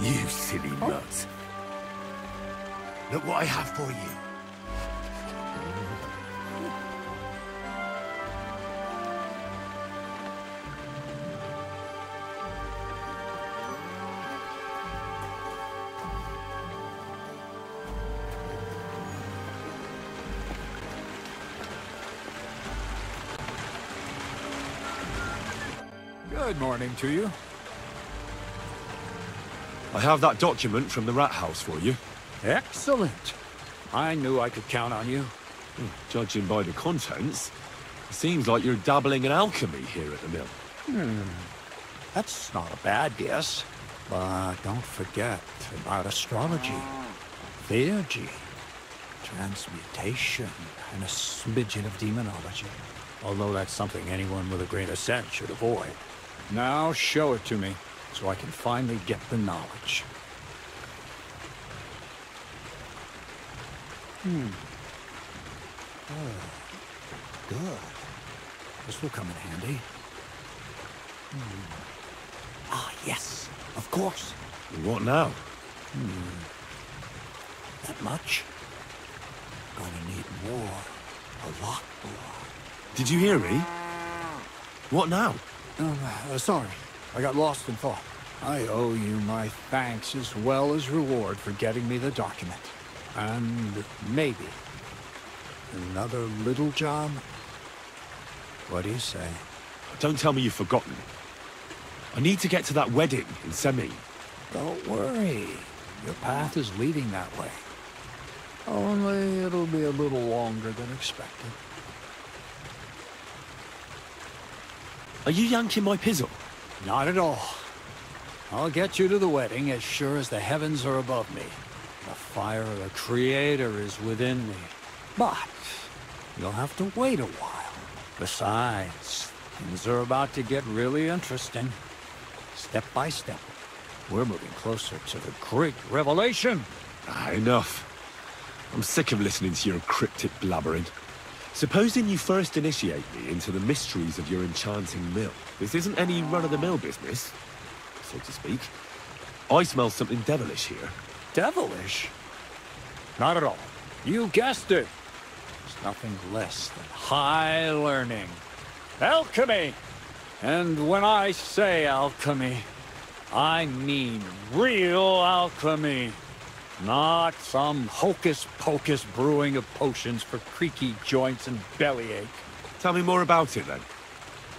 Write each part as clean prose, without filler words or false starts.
You silly nut. Look what I have for you. Good morning to you. I have that document from the rat house for you. Excellent. I knew I could count on you. Judging by the contents, it seems like you're dabbling in alchemy here at the mill. That's not a bad guess. But don't forget about astrology, theurgy, transmutation, and a smidgen of demonology. Although that's something anyone with a grain of sense should avoid. Now show it to me, so I can finally get the knowledge. Oh, good. This will come in handy. Ah, yes, of course. What now? That much? Gonna need more. A lot more. Did you hear me? What now? Sorry. I got lost in thought. I owe you my thanks as well as reward for getting me the document. And maybe another little job? What do you say? Don't tell me you've forgotten. I need to get to that wedding in Semi. Don't worry. Your path is leading that way. Only it'll be a little longer than expected. Are you yanking my pizzle? Not at all. I'll get you to the wedding as sure as the heavens are above me. The fire of the Creator is within me. But you'll have to wait a while. Besides, things are about to get really interesting. Step by step, we're moving closer to the great revelation. Enough. I'm sick of listening to your cryptic blabbering. Supposing you first initiate me into the mysteries of your enchanting mill. This isn't any run-of-the-mill business, so to speak. I smell something devilish here. Devilish? Not at all. You guessed it. It's nothing less than high learning. Alchemy! And when I say alchemy, I mean real alchemy. Not some hocus-pocus brewing of potions for creaky joints and bellyache. Tell me more about it, then.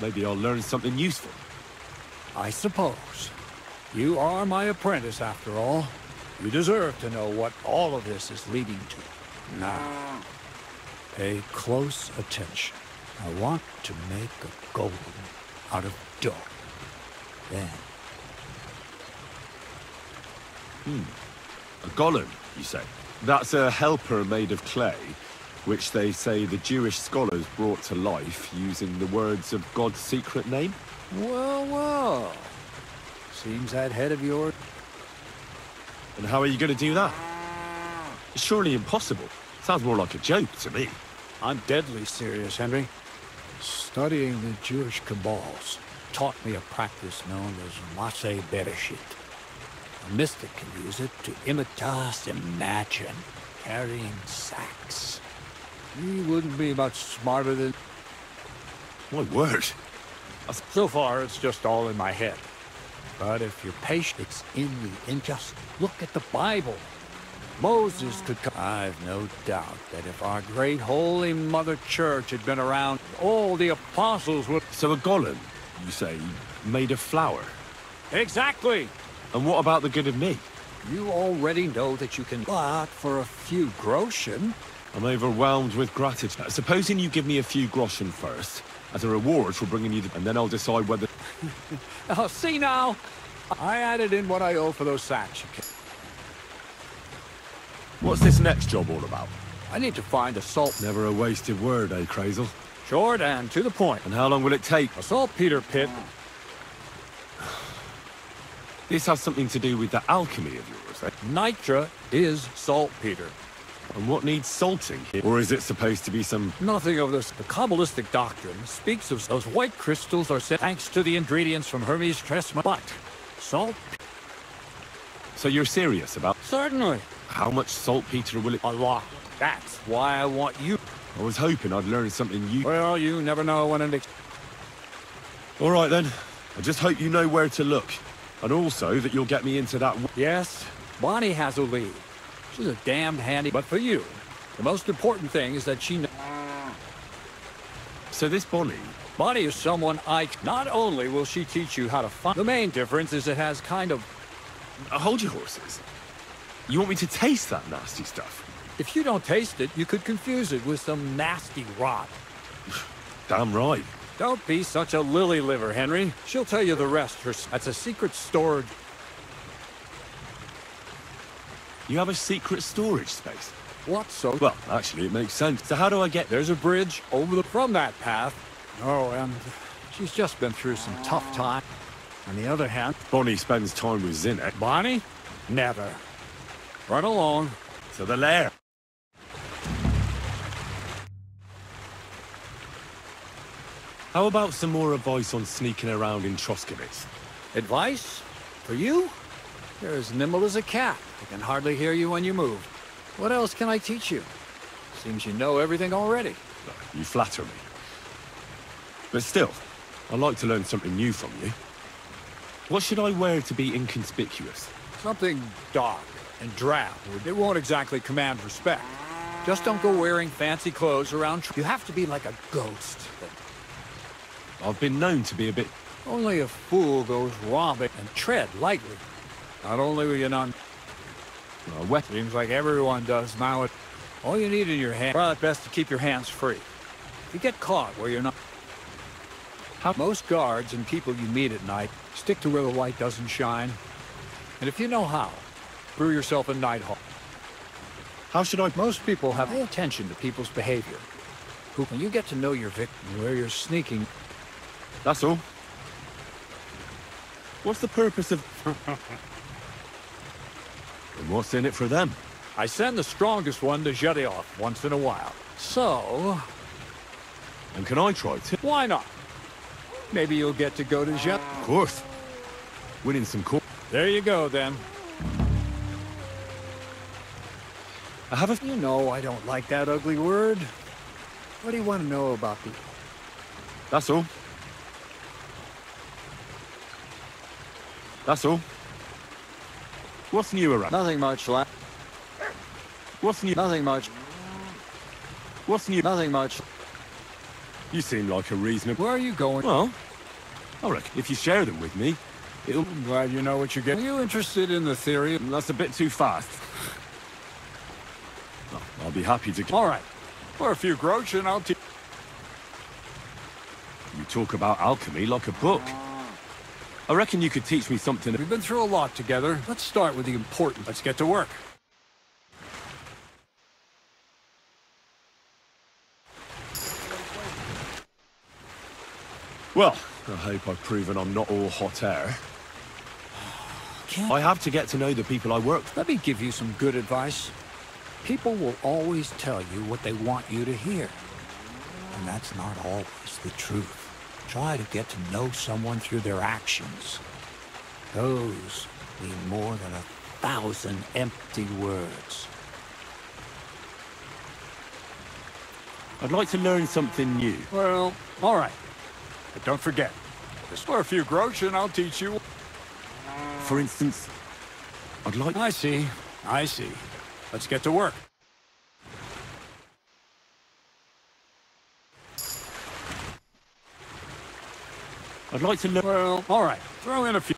Maybe I'll learn something useful. I suppose. You are my apprentice, after all. You deserve to know what all of this is leading to. Now, pay close attention. I want to make a golem out of dough. Then... A golem, you say? That's a helper made of clay, which they say the Jewish scholars brought to life using the words of God's secret name? Well, well. Seems that head of yours... And how are you going to do that? It's surely impossible. Sounds more like a joke to me. I'm deadly serious, Henry. Studying the Jewish Kabbals taught me a practice known as Maseh Bereshit. A mystic can use it to imitate, imagine, carrying sacks. You wouldn't be much smarter than... My word. So far, it's just all in my head. But if you're patient, it's in you. And just look at the Bible. Moses could come. I've no doubt that if our great holy Mother Church had been around, all the apostles would... So a golem, you say, made of flour? Exactly! And what about the good of me? You already know that you can... But for a few groschen... I'm overwhelmed with gratitude. Supposing you give me a few groschen first, as a reward for bringing you the... And then I'll decide whether... Oh, see now? I added in what I owe for those sacks. What's this next job all about? I need to find a salt... Never a wasted word, eh, Crazel? Short and to the point. And how long will it take? A saltpeter pit. This has something to do with the alchemy of yours, eh? Nitra is saltpeter. And what needs salting here? Or is it supposed to be some... Nothing of this. The Kabbalistic doctrine speaks of those white crystals are sent thanks to the ingredients from Hermes Trismegistus. But salt... So you're serious about... Certainly. How much saltpeter will it... A lot. That's why I want you... I was hoping I'd learn something new... Well, you never know when it... All right, then. I just hope you know where to look. And also that you'll get me into that... Yes, Bonnie has a lead. She's a damned handy... But for you, the most important thing is that she... So this Bonnie... Bonnie is someone I... Not only will she teach you how to find... The main difference is it has kind of... Hold your horses. You want me to taste that nasty stuff? If you don't taste it, you could confuse it with some nasty rot. Damn right. Don't be such a lily liver, Henry. She'll tell you the rest. That's a secret storage... You have a secret storage space? What so? Well, actually, it makes sense. So how do I get... There's a bridge over the... From that path. Oh, and she's just been through some tough time. On the other hand... Bonnie spends time with Zinnek. Bonnie? Never. Run along. To the lair. How about some more advice on sneaking around in Troskowitz? Advice? For you? You're as nimble as a cat. I can hardly hear you when you move. What else can I teach you? Seems you know everything already. You flatter me. But still, I'd like to learn something new from you. What should I wear to be inconspicuous? Something dark and drab. It won't exactly command respect. Just don't go wearing fancy clothes around... You have to be like a ghost. I've been known to be a bit... Only a fool goes romping and tread lightly. Not only will you not... wet. Seems like everyone does now. All you need in your hand... Well, it's best to keep your hands free. If you get caught where you're not... Most guards and people you meet at night stick to where the light doesn't shine. And if you know how, brew yourself a night hall. How should I... Most people have... Pay attention to people's behavior. When you get to know your victim, where you're sneaking... That's all. What's the purpose of... And what's in it for them? I send the strongest one to Zhedioth once in a while. So... And can I try to? Why not? Maybe you'll get to go to Zhedioth. Of course. Winning some court. There you go, then. I have a... You know I don't like that ugly word. What do you want to know about the... That's all. That's all. What's new around? Nothing much, lad. What's new? Nothing much. What's new? Nothing much. You seem like a reasonable... Where are you going? Well, I reckon if you share them with me, it'll... I'm glad you know what you're getting. Are you interested in the theory? That's a bit too fast. Oh, I'll be happy to... All right. For a few groschen, and I'll teach... You talk about alchemy like a book. I reckon you could teach me something... We've been through a lot together. Let's start with the important. Let's get to work. Well, I hope I've proven I'm not all hot air. I have to get to know the people I work with. Let me give you some good advice. People will always tell you what they want you to hear. And that's not always the truth. Try to get to know someone through their actions. Those mean more than 1,000 empty words. I'd like to learn something new. Well, all right. But don't forget, just for a few groschen, and I'll teach you. For instance, I'd like... I see. Let's get to work. I'd like to learn... Well, all right. Throw in a few.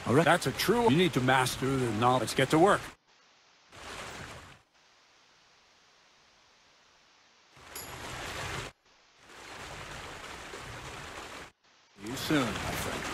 All right. That's a true... You need to master the knowledge. Let's get to work. See you soon, my friend.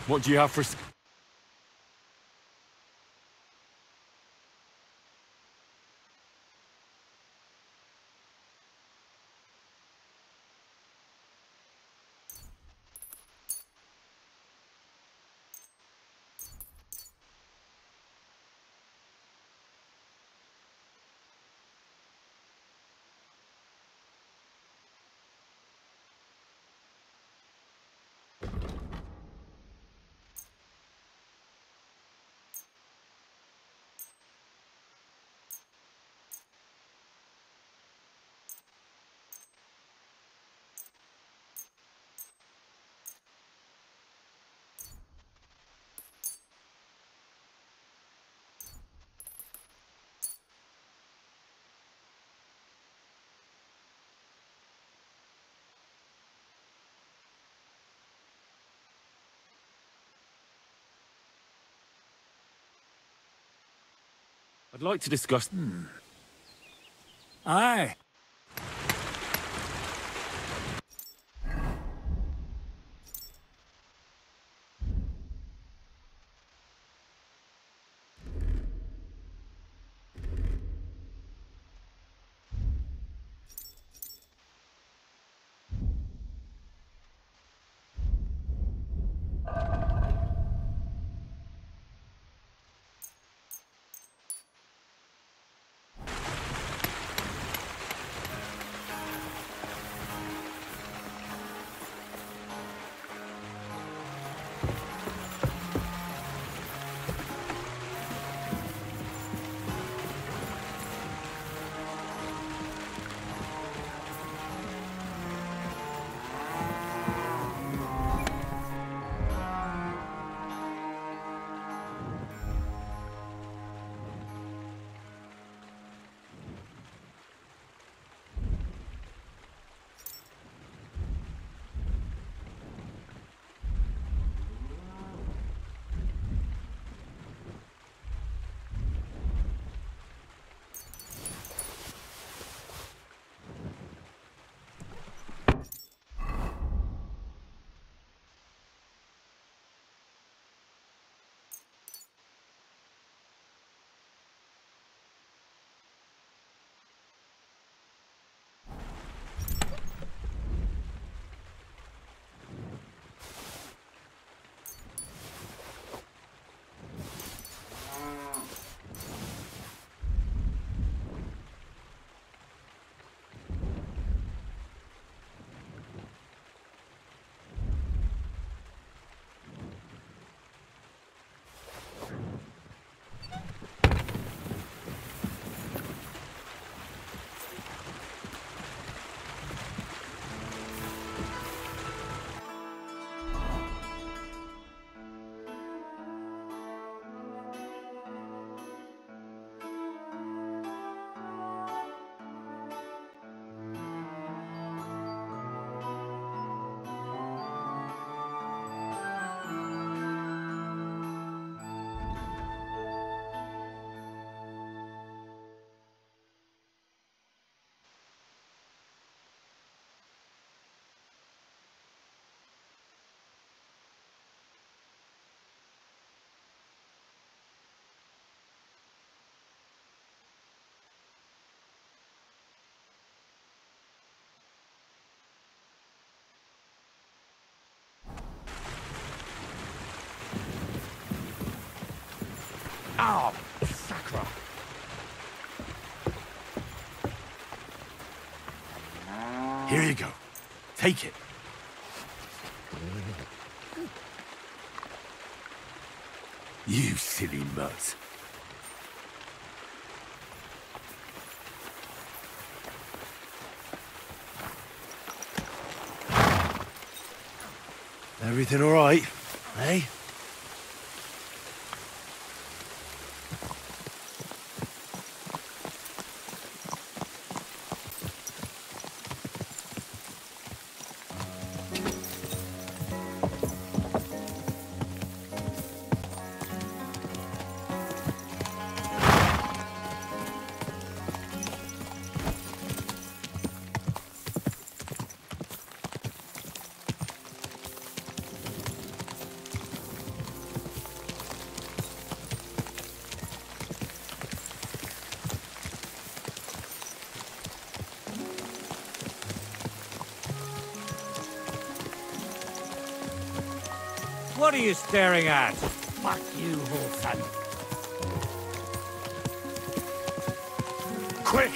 What do you have for... I'd like to discuss... Aye. Oh, sacre. Here you go. Take it. You silly mutt. Everything all right, eh? What are you staring at? Fuck you, Horson. Quick!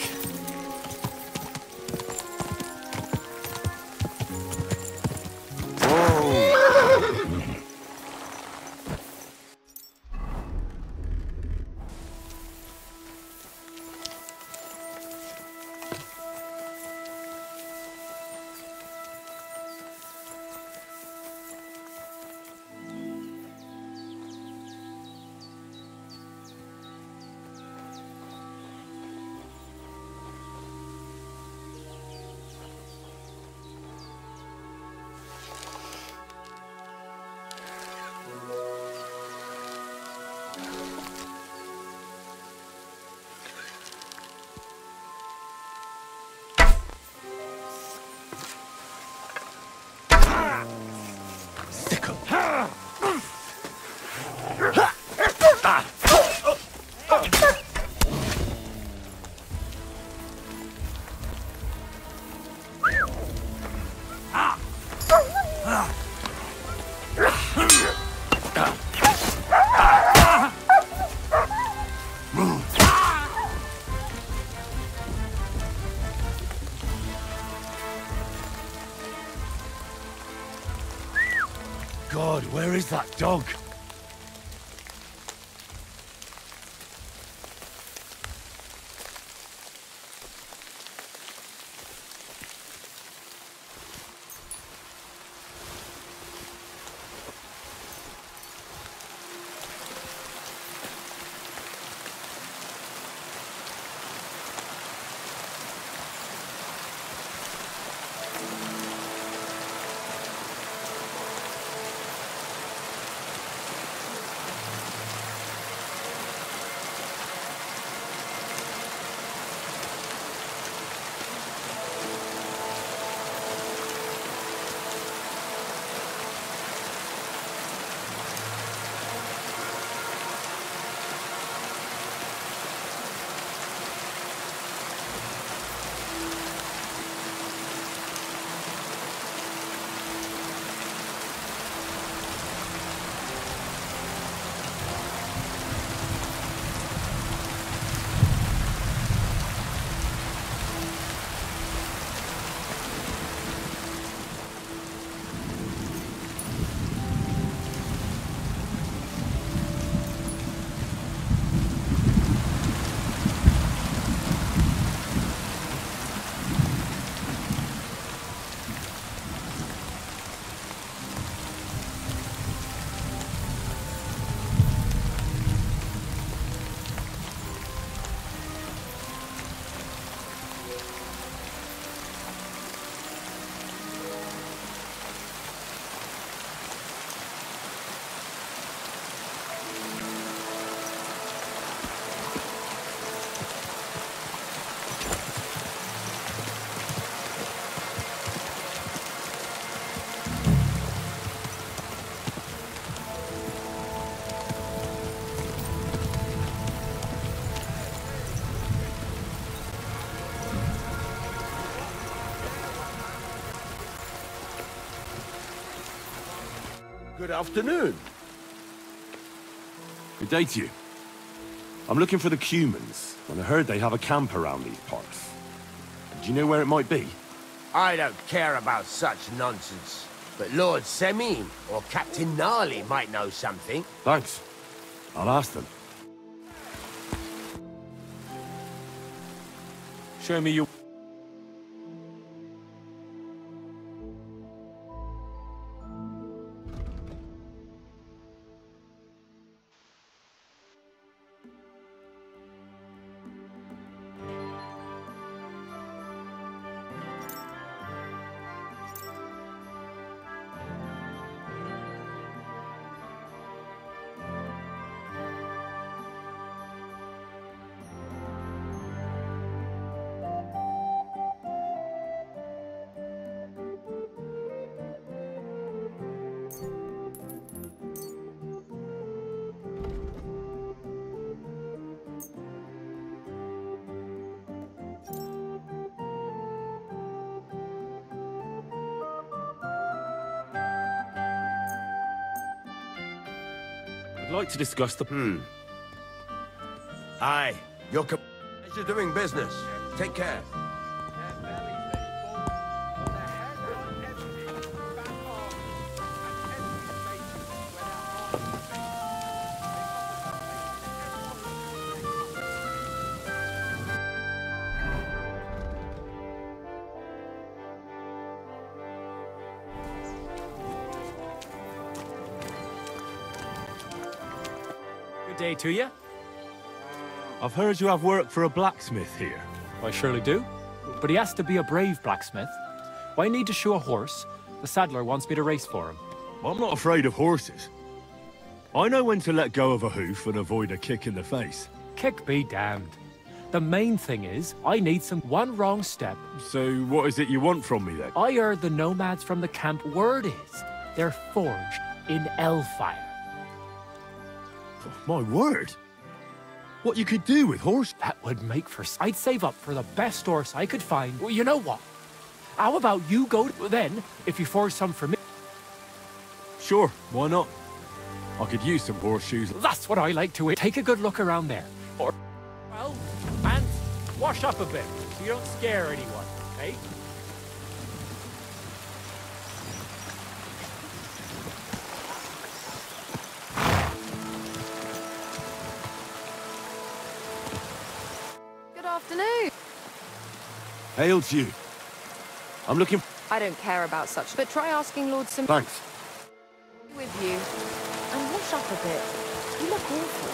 God, where is that dog? Good afternoon. Good day to you. I'm looking for the Cumans, and I heard they have a camp around these parts. Do you know where it might be? I don't care about such nonsense. But Lord Semin or Captain Gnarly might know something. Thanks. I'll ask them. Show me your... I'd like to discuss the... Aye, you're pleasure doing business. Take care. Good day to you. I've heard you have work for a blacksmith here. I surely do. But he has to be a brave blacksmith. I need to shoe a horse. The saddler wants me to race for him. I'm not afraid of horses. I know when to let go of a hoof and avoid a kick in the face. Kick be damned. The main thing is, I need one wrong step. So what is it you want from me then? I heard the nomads from the camp. Word is, they're forged in Elfire. My word! What you could do with horse... That would make for... I'd save up for the best horse I could find. Well, you know what? How about you go then, if you forge some for me? Sure, why not? I could use some horseshoes. That's what I like to eat. Take a good look around there. Or, well, and wash up a bit, so you don't scare anyone, okay? Good afternoon. Hail to you. I'm looking... I don't care about such, but try asking Lord Sim Thanks. with you. And wash up a bit. You look awful.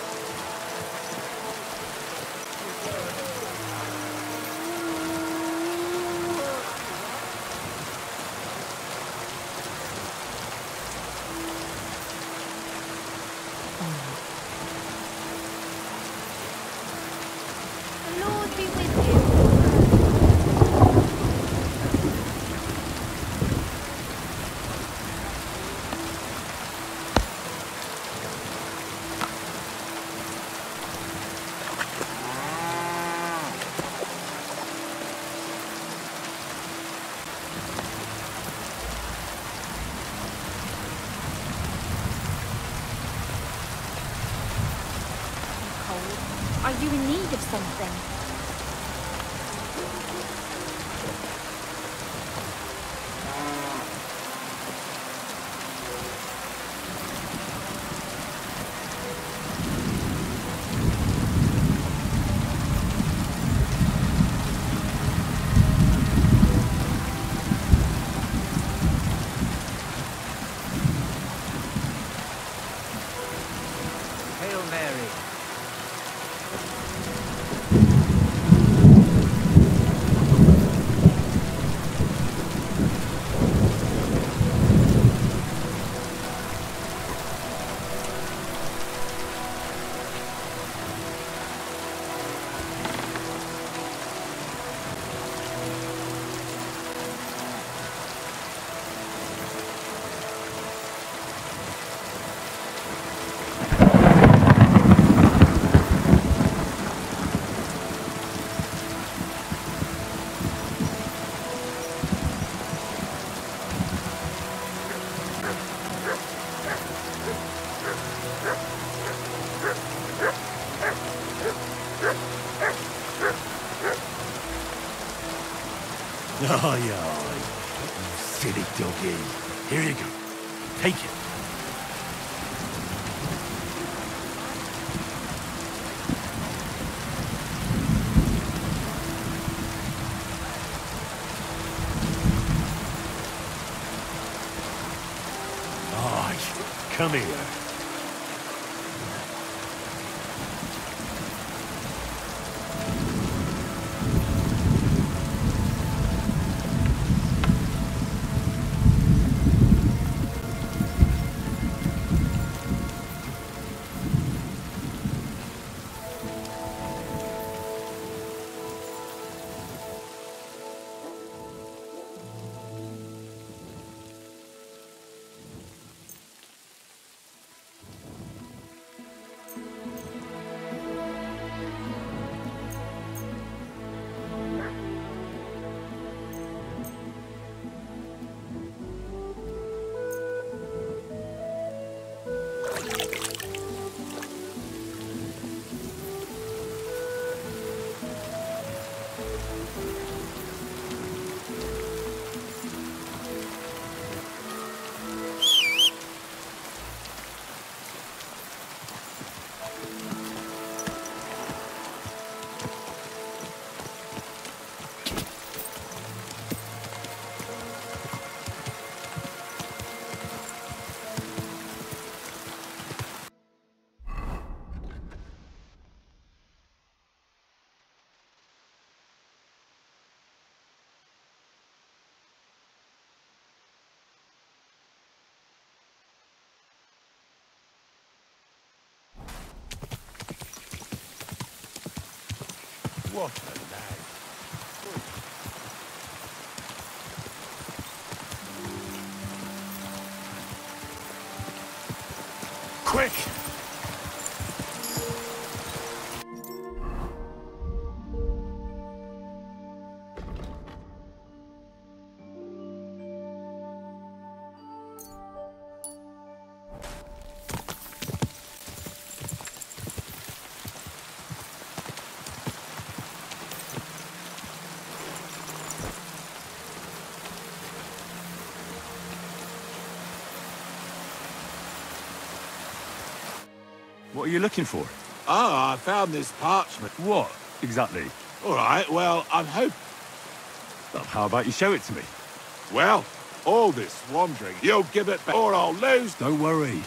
The Lord be with you. Are you in need of something? Hail Mary. Aye, aye. You silly doggy. Here you go. Take it. Aye, come here. What a lad. Quick! What are you looking for? Ah, I found this parchment. What, exactly? All right, well, I'm hoping... Well, how about you show it to me? Well, all this wandering, you'll give it back or I'll lose... Don't worry.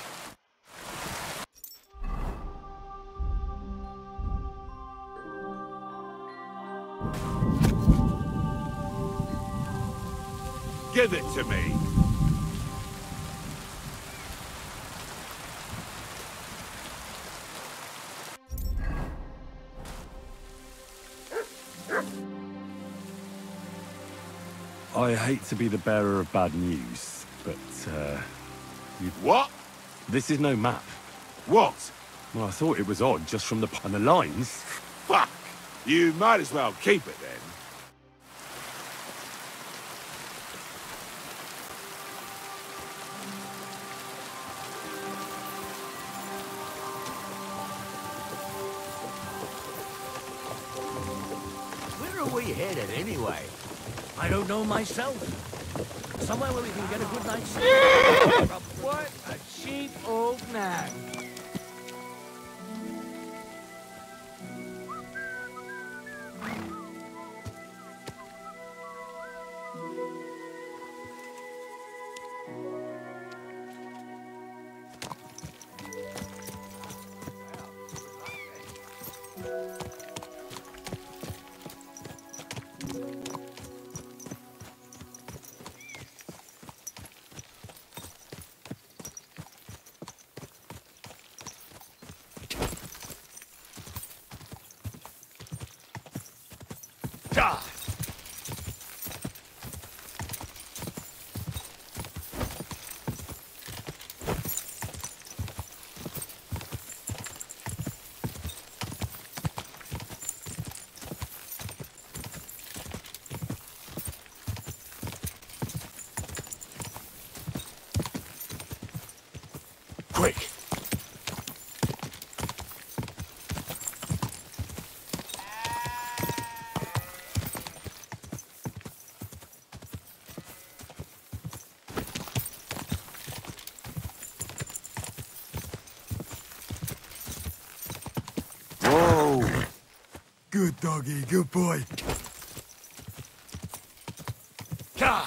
Give it to me. I hate to be the bearer of bad news, but, What? this is no map. What? Well, I thought it was odd just from the... and the lines. Fuck! You might as well keep it then. Where are we headed anyway? I don't know myself. Somewhere where we can get a good night's sleep. What a cheap old nag. Ah! Quick! Good doggy, good boy. God!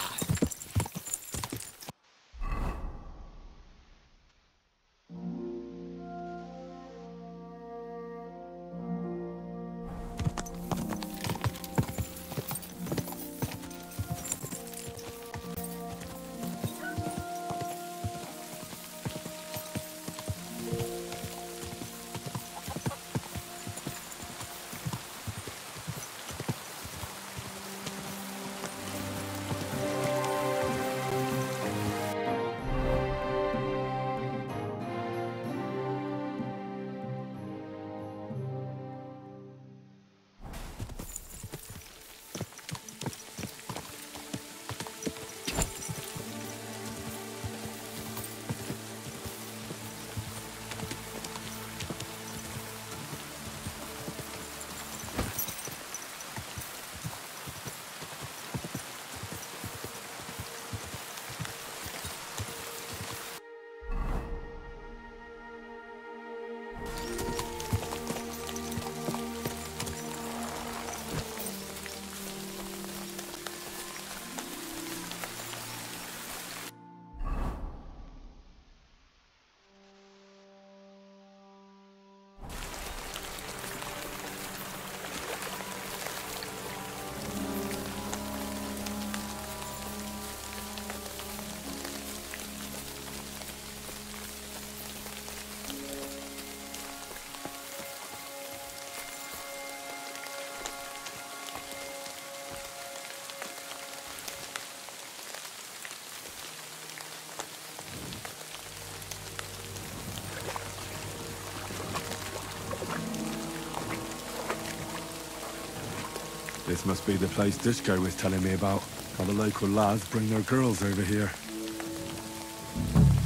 This must be the place Dushko was telling me about. How the local lads bring their girls over here.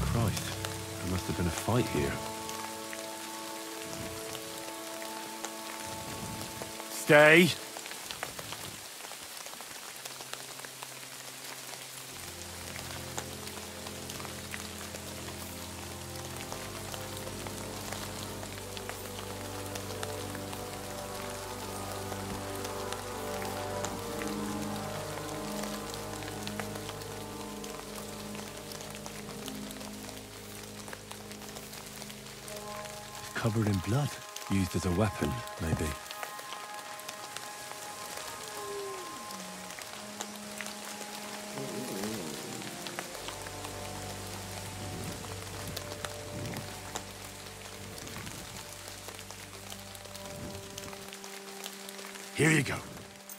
Christ, there must have been a fight here. Stay! Covered in blood. Used as a weapon, maybe. Here you go.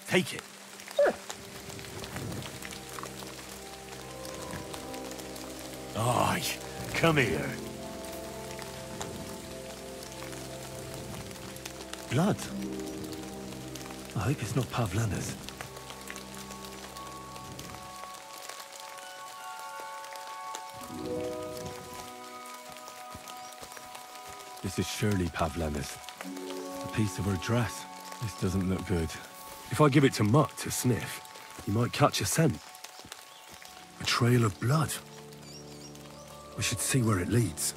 Take it. Aye, come here. Blood? I hope it's not Pavlena's. This is surely Pavlena's. A piece of her dress. This doesn't look good. If I give it to Mutt to sniff, he might catch a scent. A trail of blood. We should see where it leads.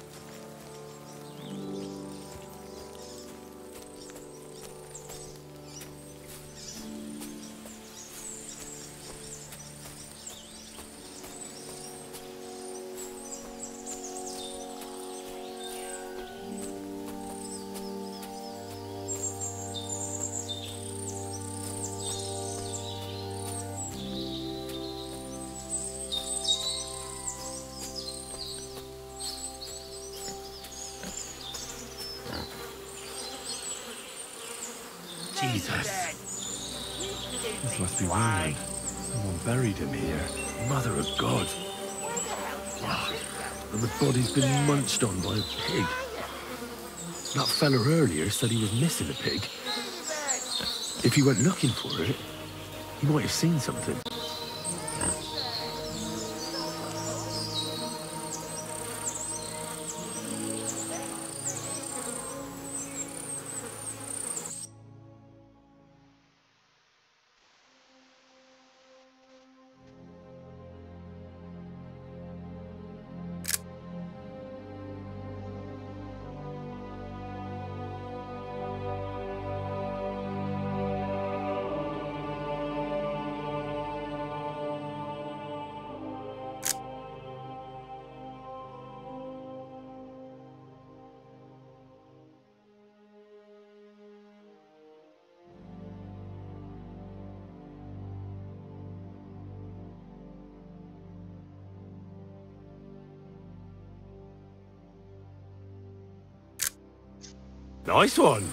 Jesus. This must be Roman. Someone buried him here. Mother of God. Ah, and the body's been munched on by a pig. That fella earlier said he was missing a pig. If he went looking for it, he might have seen something. Nice one.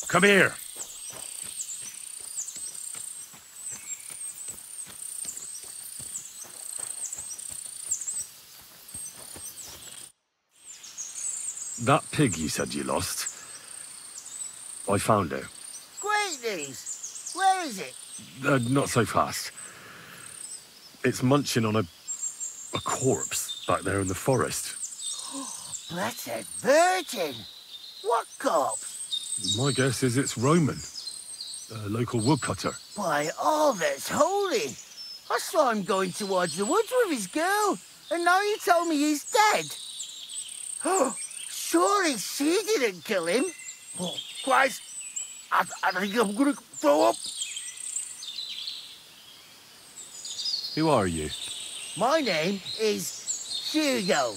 Come here. That pig you said you lost, I found it. Great news. Where is it? Not so fast. It's munching on a corpse back there in the forest. Blessed Virgin! What corpse? My guess is it's Roman, a local woodcutter. By all that's holy! I saw him going towards the woods with his girl, and now you tell me he's dead. Oh, surely she didn't kill him. Oh, Christ! I think I'm gonna throw up. Who are you? My name is Hugo.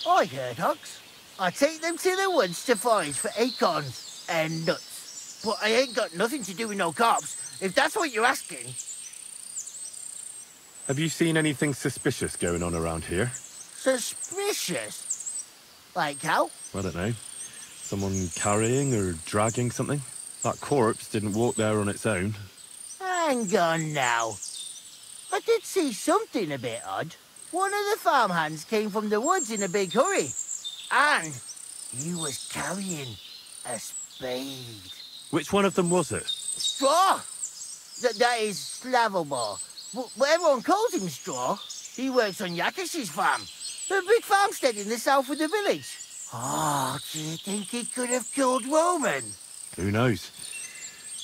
I herd hogs. I take them to the woods to forage for acorns and nuts. But I ain't got nothing to do with no corpse, if that's what you're asking. Have you seen anything suspicious going on around here? Suspicious? Like how? I don't know. Someone carrying or dragging something? That corpse didn't walk there on its own. Hang on now. I did see something a bit odd. One of the farmhands came from the woods in a big hurry. And he was carrying a spade. Which one of them was it? Straw! That is Slavomir. But everyone calls him Straw. He works on Yakish's farm. A big farmstead in the south of the village. Oh, do you think he could have killed Roman? Who knows?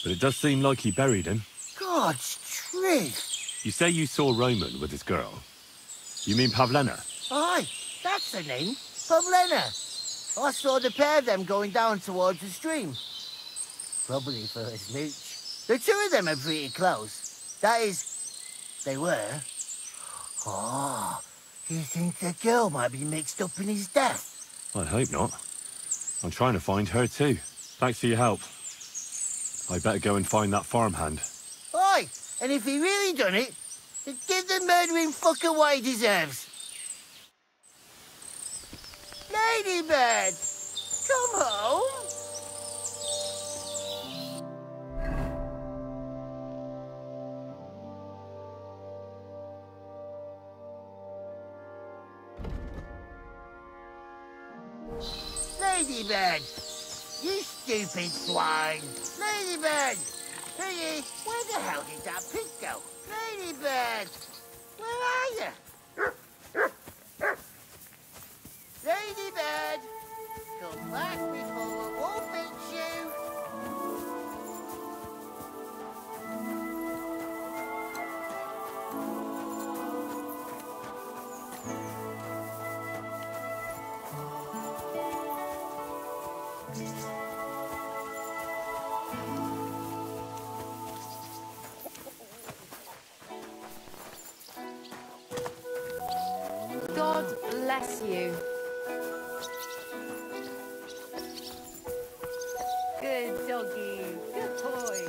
But it does seem like he buried him. God's truth. You say you saw Roman with his girl. You mean Pavlena? Aye, that's the name. Pavlena. I saw the pair of them going down towards the stream. Probably for a smooch. The two of them are pretty close. That is, they were. Oh, you think the girl might be mixed up in his death? I hope not. I'm trying to find her too. Thanks for your help. I better go and find that farmhand. Aye, and if he really done it, then give the murdering fucker what he deserves. Ladybird, come home. Ladybird, you stupid swine. Ladybird, hey, where the hell did that pig go? Ladybird, where are you? Ladybird, come back before I will fix you. God bless you. Good doggy. Good boy.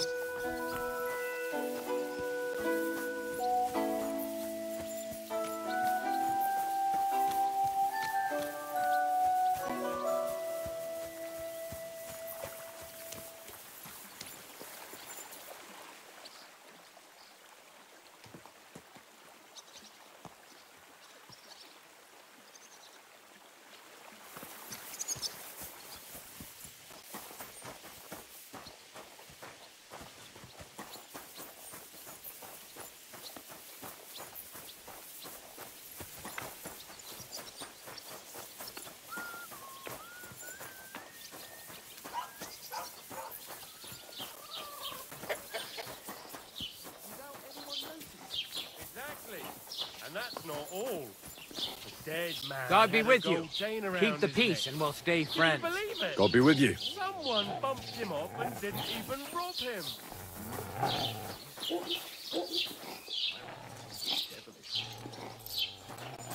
And that's not all. The dead man God be had a with you. gold chain around Keep the his peace neck. and we'll stay Can you friends. believe it? God be with you. Someone bumped him up and didn't even rob him.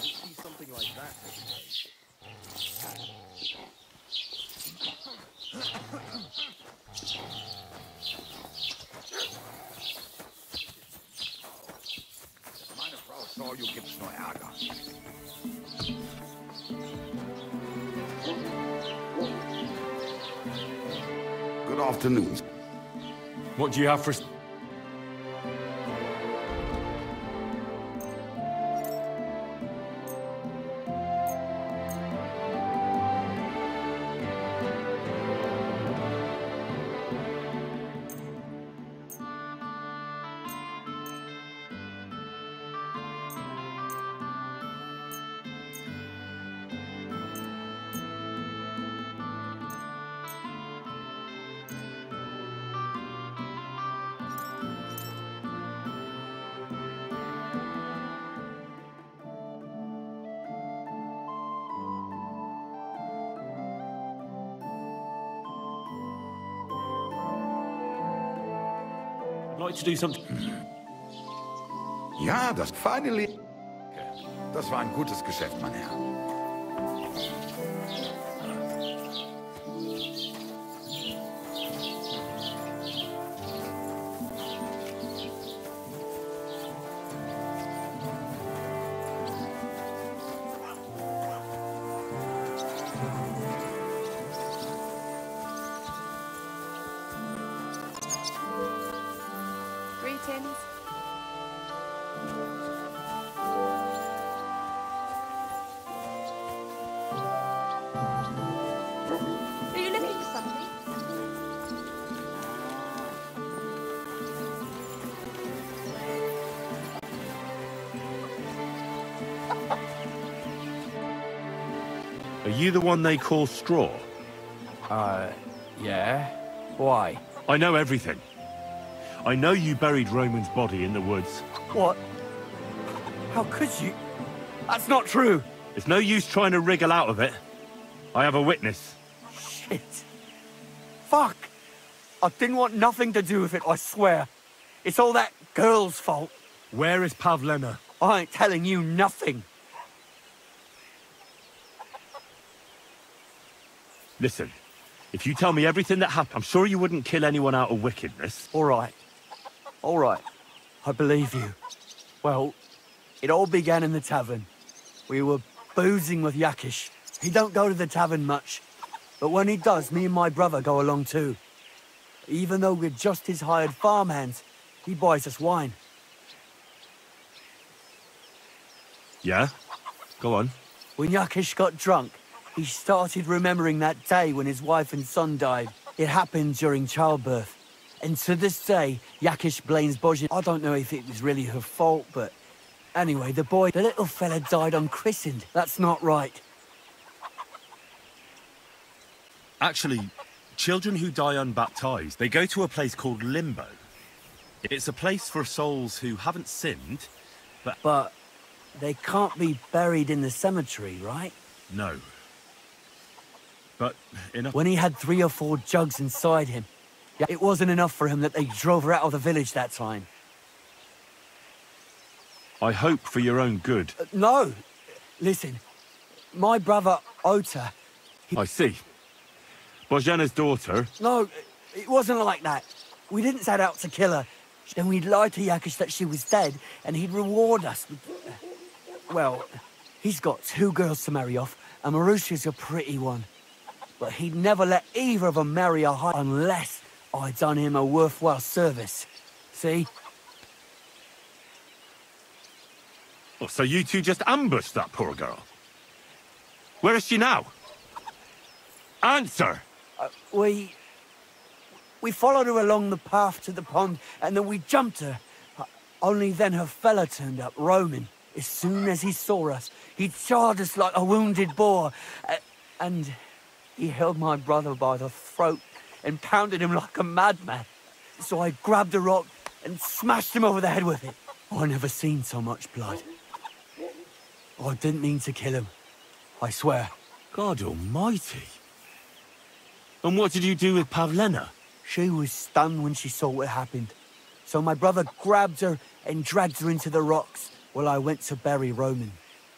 See something like that every day. So you gibt's nur Ärger. Good afternoon. What do you have for... like to do something... Ja, das finally... Das war ein gutes Geschäft, mein Herr. Greetings. Are you looking for something? Are you the one they call Straw? Yeah? Why? I know everything. I know you buried Roman's body in the woods. What? How could you? That's not true! It's no use trying to wriggle out of it. I have a witness. Shit. Fuck! I didn't want nothing to do with it, I swear. It's all that girl's fault. Where is Pavlena? I ain't telling you nothing. Listen, if you tell me everything that happened, I'm sure you wouldn't kill anyone out of wickedness. All right. All right. I believe you. Well, it all began in the tavern. We were boozing with Yakish. He don't go to the tavern much, but when he does, me and my brother go along too. Even though we're just his hired farmhands, he buys us wine. Yeah? Go on. When Yakish got drunk, he started remembering that day when his wife and son died. It happened during childbirth. And to this day, Yakish blames Bozhin. I don't know if it was really her fault, but... Anyway, the little fella died unchristened. That's not right. Actually, children who die unbaptized, they go to a place called Limbo. It's a place for souls who haven't sinned, But they can't be buried in the cemetery, right? No. But enough... When he had 3 or 4 jugs inside him, it wasn't enough for him that they drove her out of the village that time. I hope for your own good. No! Listen, my brother, Ota... I see. Bozhena's daughter... No, it wasn't like that. We didn't set out to kill her. Then we'd lie to Yakish that she was dead, and he'd reward us. Well, he's got 2 girls to marry off, and Marusha's a pretty one. But he'd never let either of them marry a high unless I'd done him a worthwhile service. See? Oh, so you two just ambushed that poor girl? Where is she now? Answer! We followed her along the path to the pond, and then we jumped her. Only then her fella turned up, Roman. As soon as he saw us, he charged us like a wounded boar. And he held my brother by the throat and pounded him like a madman. So I grabbed a rock and smashed him over the head with it. I never seen so much blood. I didn't mean to kill him, I swear. God almighty. And what did you do with Pavlena? She was stunned when she saw what happened. So my brother grabbed her and dragged her into the rocks while I went to bury Roman.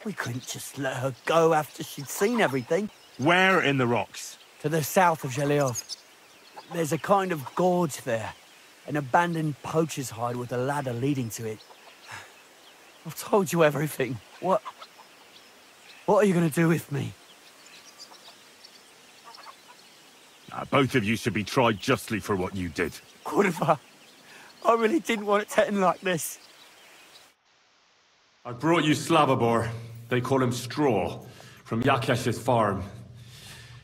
We couldn't just let her go after she'd seen everything. Where in the rocks? To the south of Zhelyov. There's a kind of gorge there. An abandoned poacher's hide with a ladder leading to it. I've told you everything. What are you going to do with me? Both of you should be tried justly for what you did. Kurva, I really didn't want it to end like this. I brought you Slavobor. They call him Straw, from Yakesh's farm.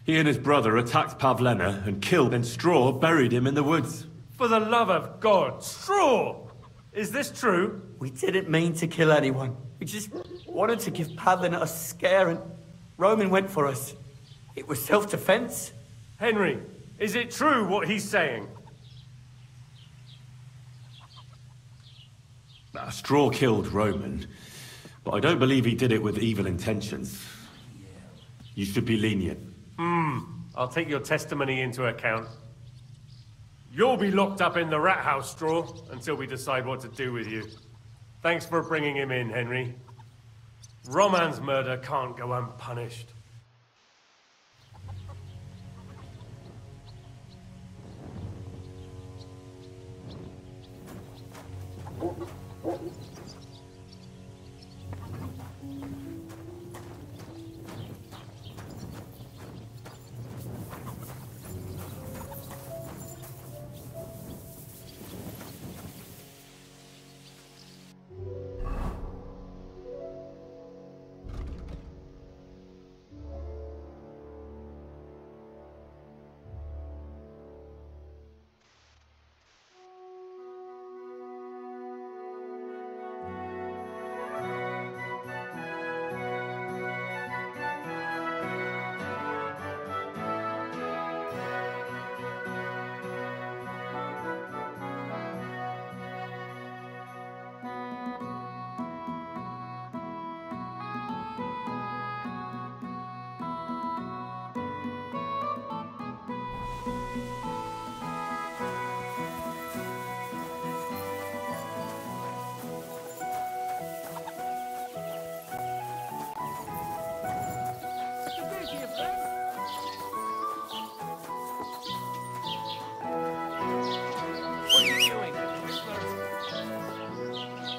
He and his brother attacked Pavlena and killed, and Straw buried him in the woods. For the love of God, Straw! Is this true? We didn't mean to kill anyone. We just wanted to give Pavlena a scare, and Roman went for us. It was self-defense. Henry, is it true what he's saying? Straw killed Roman, but I don't believe he did it with evil intentions. You should be lenient. I'll take your testimony into account. You'll be locked up in the rat house, Straw, until we decide what to do with you. Thanks for bringing him in, Henry. Roman's murder can't go unpunished.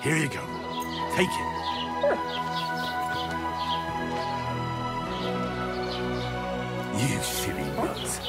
Here you go. Take it. You silly nuts.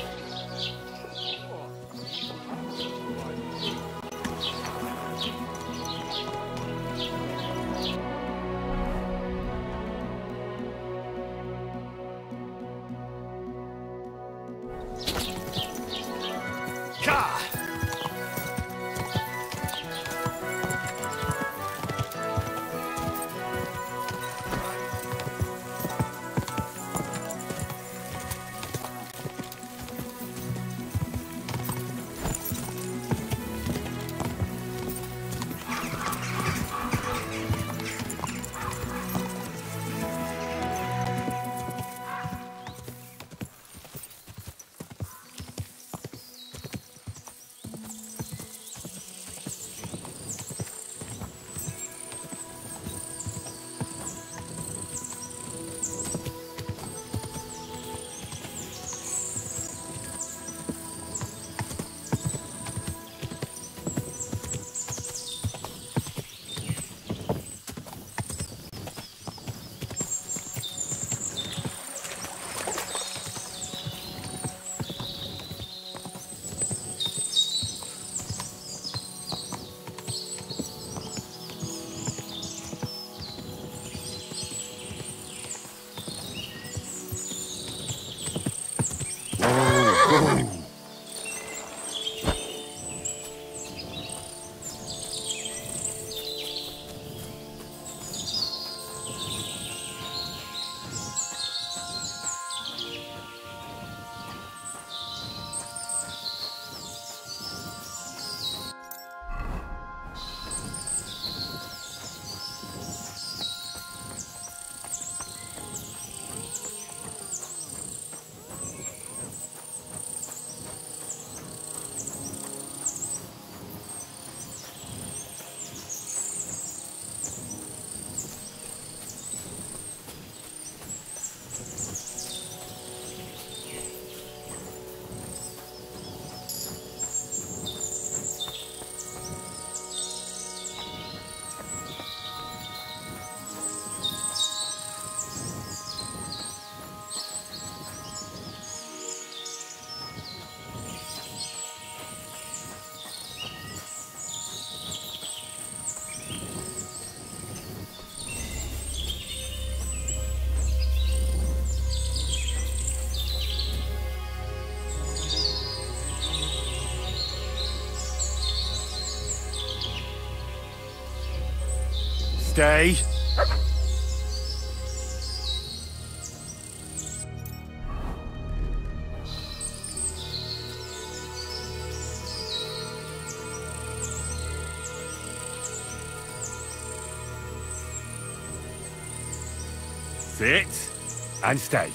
Stay. Sit and stay.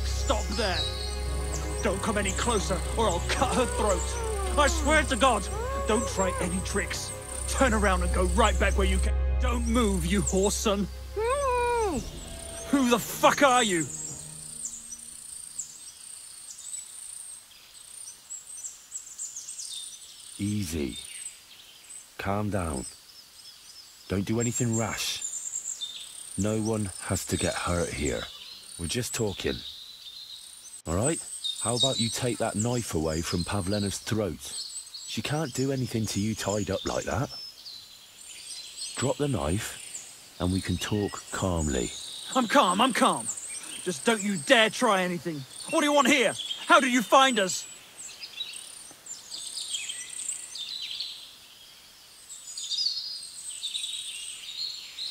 Stop there! Don't come any closer, or I'll cut her throat. I swear to God, don't try any tricks. Turn around and go right back where you came. Don't move, you horse son. Who the fuck are you? Easy. Calm down. Don't do anything rash. No one has to get hurt here. We're just talking. All right? How about you take that knife away from Pavlena's throat? She can't do anything to you tied up like that. Drop the knife, and we can talk calmly. I'm calm, I'm calm. Just don't you dare try anything. What do you want here? How did you find us?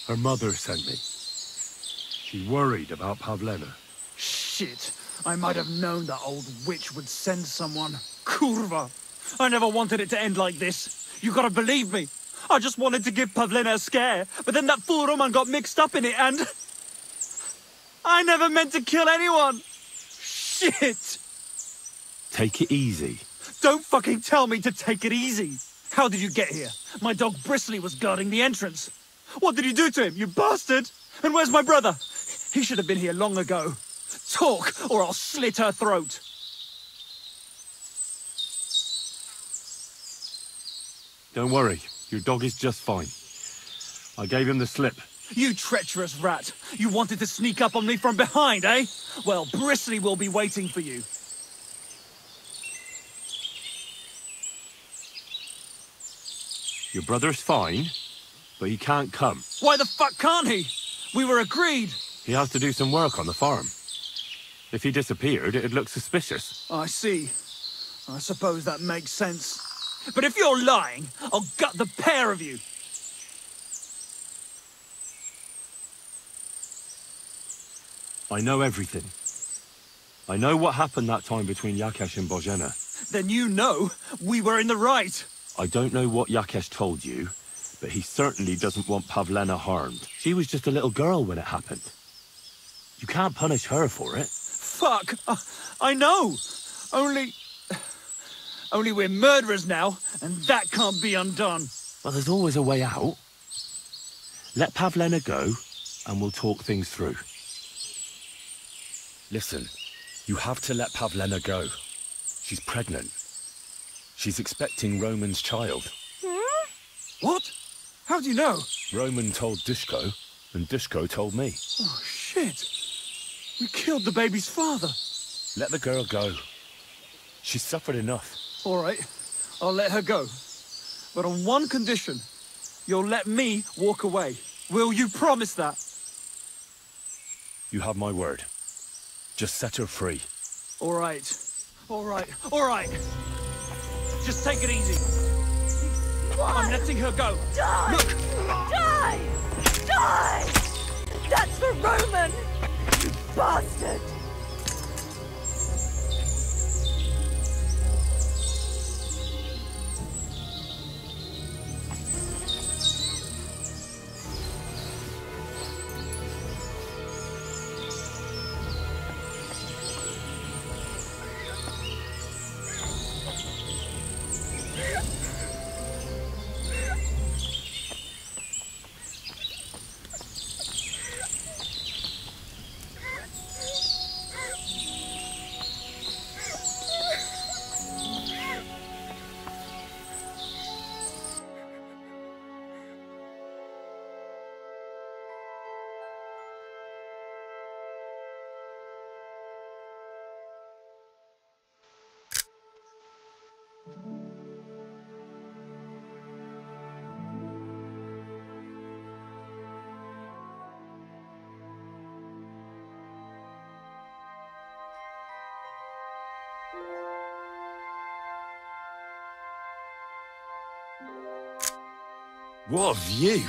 Her mother sent me. She worried about Pavlena. Shit. I might have known that old witch would send someone. Kurva. I never wanted it to end like this. You gotta believe me. I just wanted to give Pavlena a scare, but then that fool Roman got mixed up in it and... I never meant to kill anyone. Shit. Take it easy. Don't fucking tell me to take it easy. How did you get here? My dog Bristly was guarding the entrance. What did you do to him, you bastard? And where's my brother? He should have been here long ago. Talk, or I'll slit her throat. Don't worry, your dog is just fine. I gave him the slip. You treacherous rat. You wanted to sneak up on me from behind, eh? Well, Bristly will be waiting for you. Your brother's fine, but he can't come. Why the fuck can't he? We were agreed. He has to do some work on the farm. If he disappeared, it'd look suspicious. I see. I suppose that makes sense. But if you're lying, I'll gut the pair of you. I know everything. I know what happened that time between Yakesh and Bozhena. Then you know we were in the right. I don't know what Yakesh told you, but he certainly doesn't want Pavlena harmed. She was just a little girl when it happened. You can't punish her for it. Fuck! I know! Only we're murderers now, and that can't be undone. Well, there's always a way out. Let Pavlena go, and we'll talk things through. Listen, you have to let Pavlena go. She's pregnant. She's expecting Roman's child. What? How do you know? Roman told Dushko, and Dushko told me. Oh, shit. We killed the baby's father. Let the girl go. She's suffered enough. All right, I'll let her go. But on one condition. You'll let me walk away. Will you promise that? You have my word. Just set her free. All right. All right. All right. Just take it easy. What? I'm letting her go. Die! Look! Die! Die! That's for Roman! You bastard! What a view!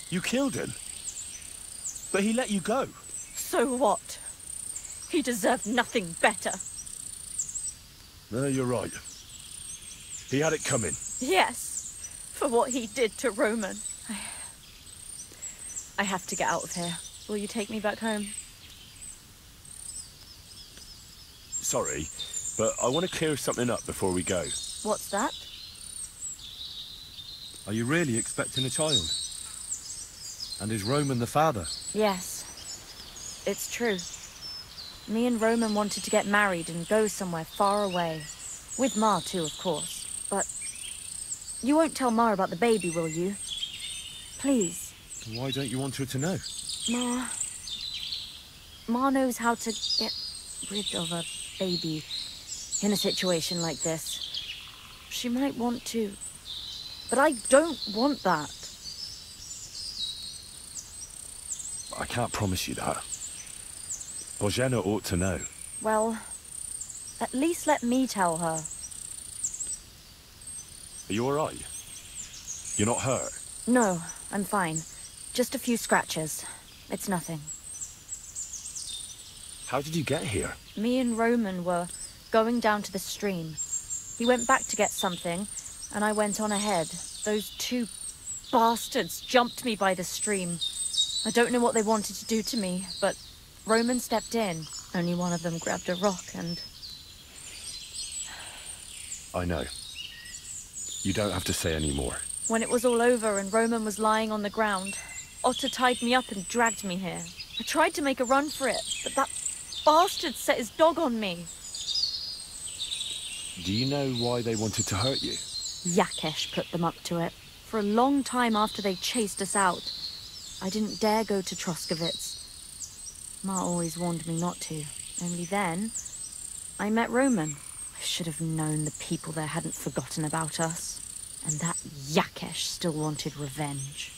You killed him. But he let you go. So what? He deserved nothing better. No, you're right. He had it coming. Yes, for what he did to Roman. I have to get out of here. Will you take me back home? Sorry, but I want to clear something up before we go. What's that? Are you really expecting a child? And is Roman the father? Yes, it's true. Me and Roman wanted to get married and go somewhere far away. With Ma too, of course. But you won't tell Ma about the baby, will you? Please. Why don't you want her to know? Ma knows how to get rid of a baby in a situation like this. She might want to. But I don't want that. I can't promise you that. Bozhena ought to know. Well, at least let me tell her. Are you alright? You're not hurt? No, I'm fine. Just a few scratches. It's nothing. How did you get here? Me and Roman were going down to the stream. He went back to get something, and I went on ahead. Those two bastards jumped me by the stream. I don't know what they wanted to do to me, but Roman stepped in. Only one of them grabbed a rock and... I know. You don't have to say any more. When it was all over and Roman was lying on the ground, Otter tied me up and dragged me here. I tried to make a run for it, but that bastard set his dog on me. Do you know why they wanted to hurt you? Yakesh put them up to it. For a long time after they chased us out, I didn't dare go to Troskovitz. Ma always warned me not to. Only then, I met Roman. I should have known the people there hadn't forgotten about us. And that Yakesh still wanted revenge.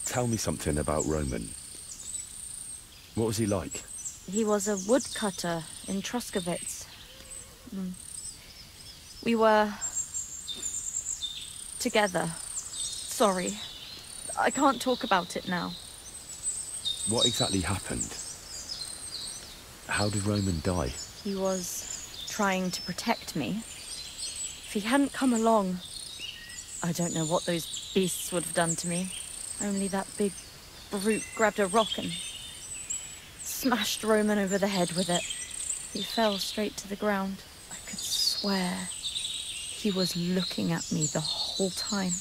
Tell me something about Roman. What was he like? He was a woodcutter in Troskovitz. We were... together. Sorry. I can't talk about it now. What exactly happened? How did Roman die? He was trying to protect me. If he hadn't come along, I don't know what those beasts would have done to me. Only that big brute grabbed a rock and smashed Roman over the head with it. He fell straight to the ground. I could swear he was looking at me the whole time,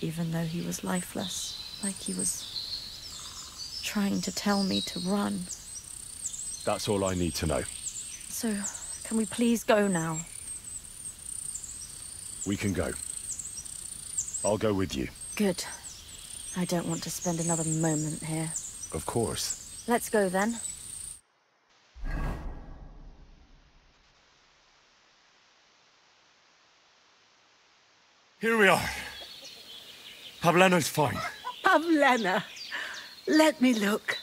even though he was lifeless, like he was trying to tell me to run. That's all I need to know. So, can we please go now? We can go. I'll go with you. Good. I don't want to spend another moment here. Of course. Let's go then. Here we are. Pavleno's fine. Pavlena, let me look.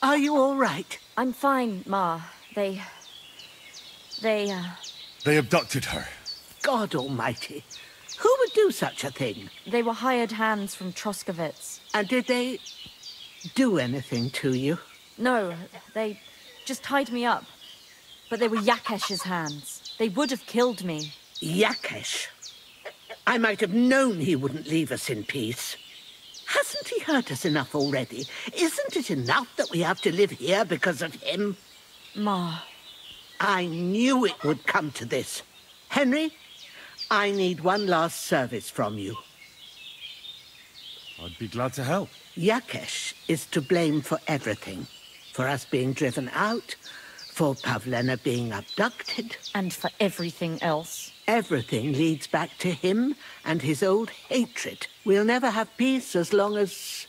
Are you all right? I'm fine, Ma. They abducted her. God almighty. Who would do such a thing? They were hired hands from Troskovitz. And did they do anything to you? No, they just tied me up. But they were Yakesh's hands. They would have killed me. Yakesh? I might have known he wouldn't leave us in peace. Hasn't he hurt us enough already? Isn't it enough that we have to live here because of him? Ma. I knew it would come to this. Henry, I need one last service from you. I'd be glad to help. Yakesh is to blame for everything. For us being driven out, for Pavlena being abducted. And for everything else. Everything leads back to him and his old hatred. We'll never have peace as long as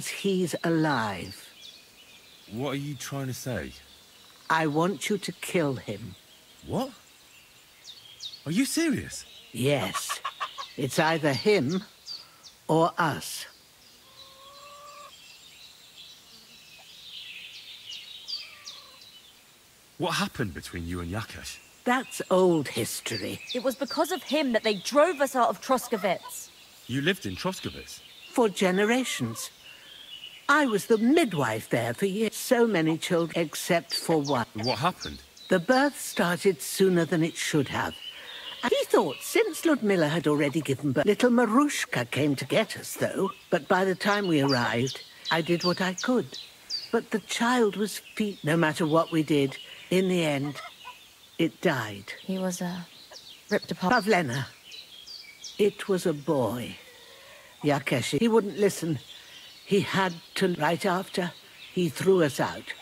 he's alive. What are you trying to say? I want you to kill him. What? Are you serious? Yes. It's either him or us. What happened between you and Yakesh? That's old history. It was because of him that they drove us out of Troskovitz. You lived in Troskovitz? For generations. I was the midwife there for years. So many children, except for one. What happened? The birth started sooner than it should have. And he thought since Ludmilla had already given birth. Little Marushka came to get us, though. But by the time we arrived, I did what I could. But the child was no matter what we did. In the end, it died. He was, ripped apart. Pavlena. It was a boy. Yakesh, he wouldn't listen. He had to, right after, he threw us out.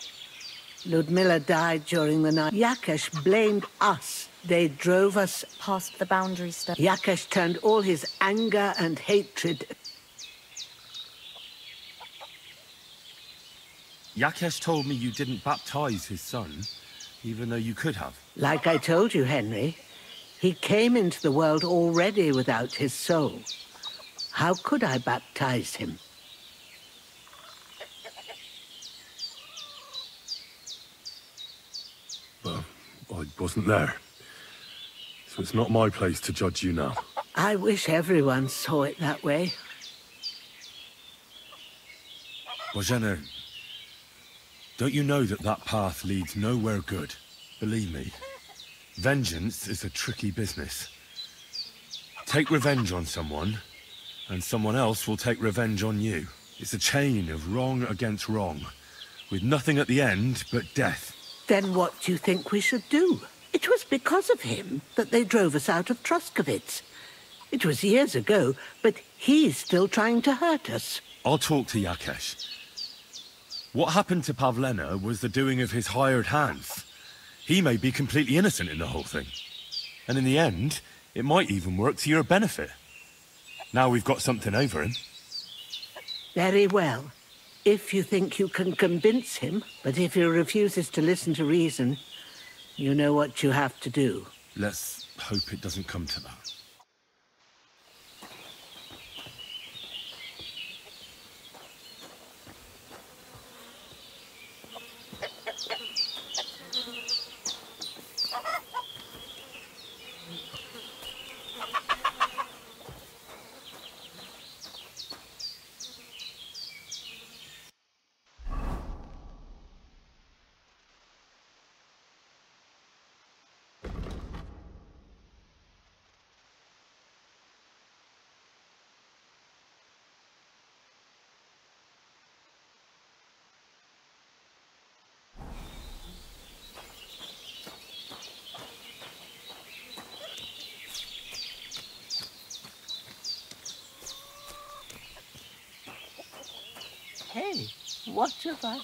Ludmilla died during the night. Yakesh blamed us. They drove us past the boundary stone. Yakesh turned all his anger and hatred. Yakesh told me you didn't baptize his son, even though you could have. Like I told you, Henry, he came into the world already without his soul. How could I baptize him? Well, I wasn't there. So it's not my place to judge you now. I wish everyone saw it that way. Bojena, don't you know that that path leads nowhere good? Believe me, vengeance is a tricky business. Take revenge on someone, and someone else will take revenge on you. It's a chain of wrong against wrong, with nothing at the end but death. Then what do you think we should do? It was because of him that they drove us out of Troskovitz. It was years ago, but he's still trying to hurt us. I'll talk to Yakesh. What happened to Pavlena was the doing of his hired hands. He may be completely innocent in the whole thing. And in the end, it might even work to your benefit. Now we've got something over him. Very well. If you think you can convince him, but if he refuses to listen to reason, you know what you have to do. Let's hope it doesn't come to that. Hey, what have I...